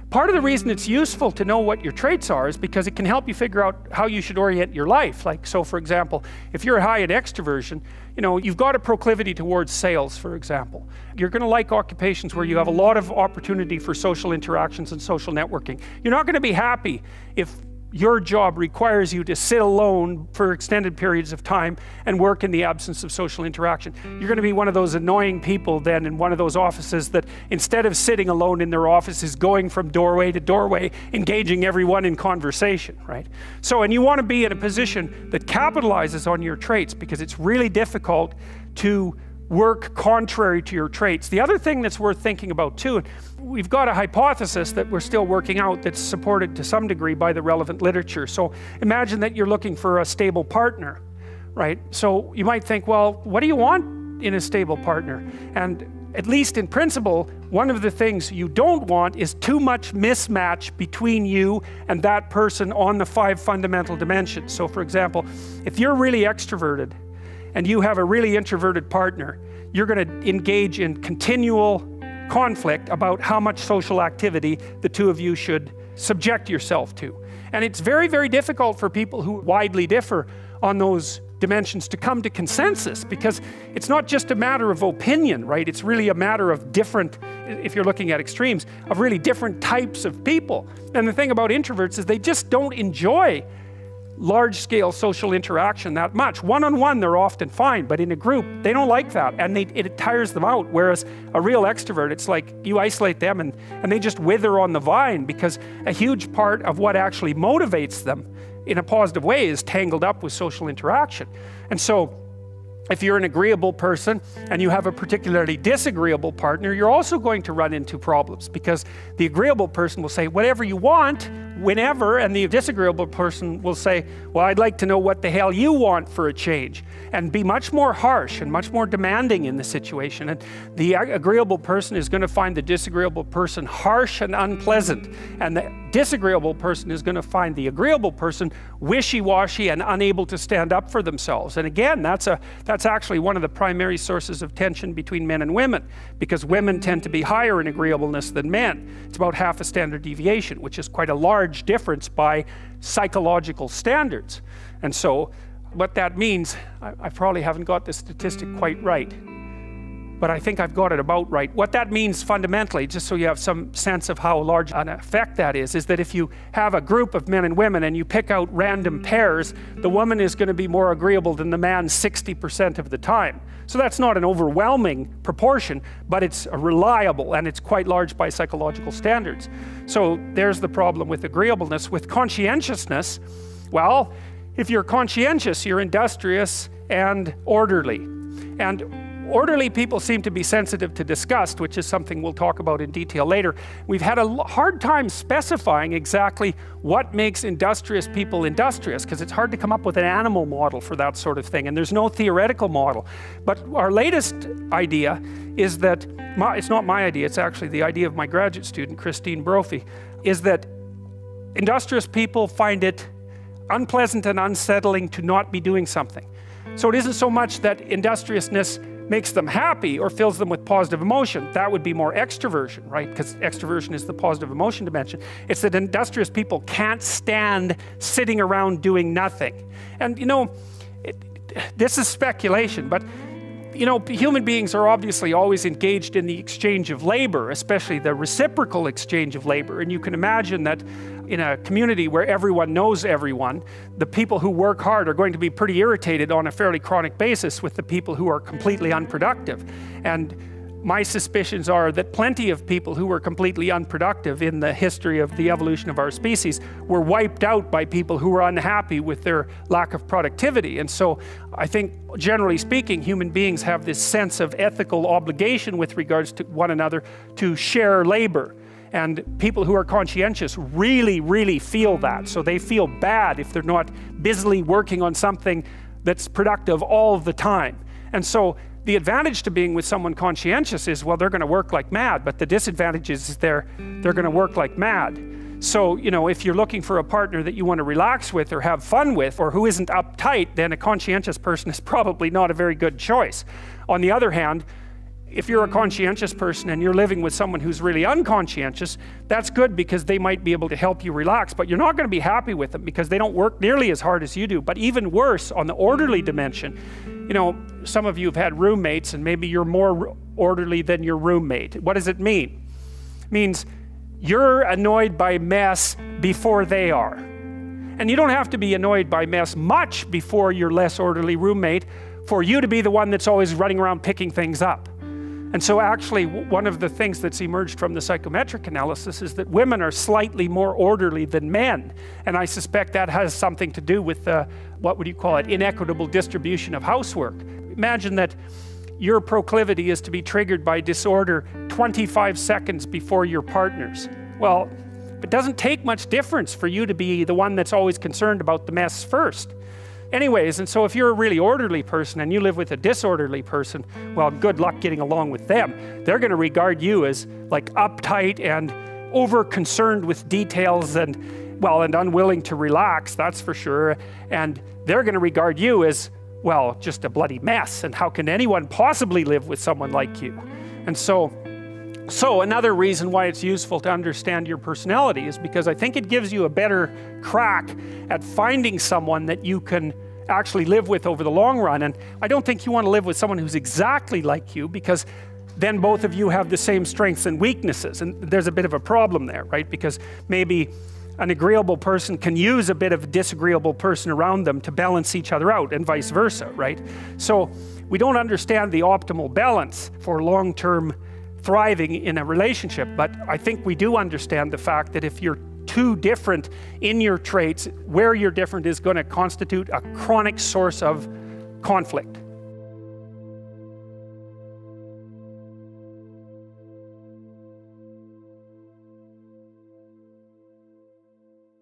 part of the reason it's useful to know what your traits are is because it can help you figure out how you should orient your life. Like, so for example, if you're high in extroversion, you've got a proclivity towards sales, for example. You're going to like occupations where you have a lot of opportunity for social interactions and social networking. You're not going to be happy if your job requires you to sit alone for extended periods of time and work in the absence of social interaction. You're going to be one of those annoying people then in one of those offices that instead of sitting alone in their office is going from doorway to doorway, engaging everyone in conversation, right? So, and you want to be in a position that capitalizes on your traits because it's really difficult to work contrary to your traits. The other thing that's worth thinking about too, we've got a hypothesis that we're still working out that's supported to some degree by the relevant literature. So imagine that you're looking for a stable partner, right? So you might think, well, what do you want in a stable partner? And at least in principle, one of the things you don't want is too much mismatch between you and that person on the 5 fundamental dimensions. So for example, if you're really extroverted and you have a really introverted partner, you're going to engage in continual conflict about how much social activity the two of you should subject yourself to. And it's very, very difficult for people who widely differ on those dimensions to come to consensus, because it's not just a matter of opinion, right? It's really a matter of different, if you're looking at extremes, of really different types of people. And the thing about introverts is they just don't enjoy large-scale social interaction that much. One-on-one, they're often fine, but in a group, they don't like that, and it tires them out. Whereas a real extrovert, it's like you isolate them and they just wither on the vine, because a huge part of what actually motivates them in a positive way is tangled up with social interaction. And so, if you're an agreeable person and you have a particularly disagreeable partner, you're also going to run into problems, because the agreeable person will say whatever you want, whenever, and the disagreeable person will say, well, I'd like to know what the hell you want for a change, and be much more harsh and much more demanding in the situation. And the agreeable person is going to find the disagreeable person harsh and unpleasant, and the disagreeable person is going to find the agreeable person wishy-washy and unable to stand up for themselves. And again, that's actually one of the primary sources of tension between men and women, because women tend to be higher in agreeableness than men. It's about half a standard deviation, which is quite a large difference by psychological standards. And so what that means, I probably haven't got the statistic quite right, but I think I've got it about right. What that means fundamentally, just so you have some sense of how large an effect that is that if you have a group of men and women and you pick out random pairs, the woman is going to be more agreeable than the man 60% of the time. So that's not an overwhelming proportion, but it's reliable, and it's quite large by psychological standards. So there's the problem with agreeableness. With conscientiousness, well, if you're conscientious, you're industrious and orderly. And orderly people seem to be sensitive to disgust, which is something we'll talk about in detail later. We've had a hard time specifying exactly what makes industrious people industrious, because it's hard to come up with an animal model for that sort of thing, and there's no theoretical model. But our latest idea is that, it's not my idea, it's actually the idea of my graduate student, Christine Brophy, is that industrious people find it unpleasant and unsettling to not be doing something. So it isn't so much that industriousness makes them happy or fills them with positive emotion. That would be more extroversion, right? Because extroversion is the positive emotion dimension. It's that industrious people can't stand sitting around doing nothing. And this is speculation, but human beings are obviously always engaged in the exchange of labor, especially the reciprocal exchange of labor. And you can imagine that in a community where everyone knows everyone, the people who work hard are going to be pretty irritated on a fairly chronic basis with the people who are completely unproductive. And my suspicions are that plenty of people who were completely unproductive in the history of the evolution of our species were wiped out by people who were unhappy with their lack of productivity. And so I think, generally speaking, human beings have this sense of ethical obligation with regards to one another to share labor. And people who are conscientious really, really feel that. So they feel bad if they're not busily working on something that's productive all the time. And so the advantage to being with someone conscientious is, well, they're going to work like mad, but the disadvantage is they're going to work like mad. So, if you're looking for a partner that you want to relax with or have fun with, or who isn't uptight, then a conscientious person is probably not a very good choice. On the other hand, If you're a conscientious person and you're living with someone who's really unconscientious, that's good because they might be able to help you relax, but you're not going to be happy with them because they don't work nearly as hard as you do. But even worse, on the orderly dimension, you know, some of you have had roommates and maybe you're more orderly than your roommate. What does it mean? It means you're annoyed by mess before they are. And you don't have to be annoyed by mess much before your less orderly roommate for you to be the one that's always running around picking things up. And so actually one of the things that's emerged from the psychometric analysis is that women are slightly more orderly than men. And I suspect that has something to do with what would you call it, inequitable distribution of housework. Imagine that your proclivity is to be triggered by disorder 25 seconds before your partner's. Well, it doesn't take much difference for you to be the one that's always concerned about the mess first. Anyways, and so if you're a really orderly person and you live with a disorderly person, well, good luck getting along with them. They're going to regard you as like uptight and over concerned with details and, well, and unwilling to relax, that's for sure. And they're going to regard you as, well, just a bloody mess. And how can anyone possibly live with someone like you? And so another reason why it's useful to understand your personality is because I think it gives you a better crack at finding someone that you can actually live with over the long run. And I don't think you want to live with someone who's exactly like you, because then both of you have the same strengths and weaknesses. And there's a bit of a problem there, right? Because maybe an agreeable person can use a bit of a disagreeable person around them to balance each other out, and vice versa, right? So we don't understand the optimal balance for long-term thriving in a relationship, but I think we do understand the fact that if you're too different in your traits, where you're different is going to constitute a chronic source of conflict.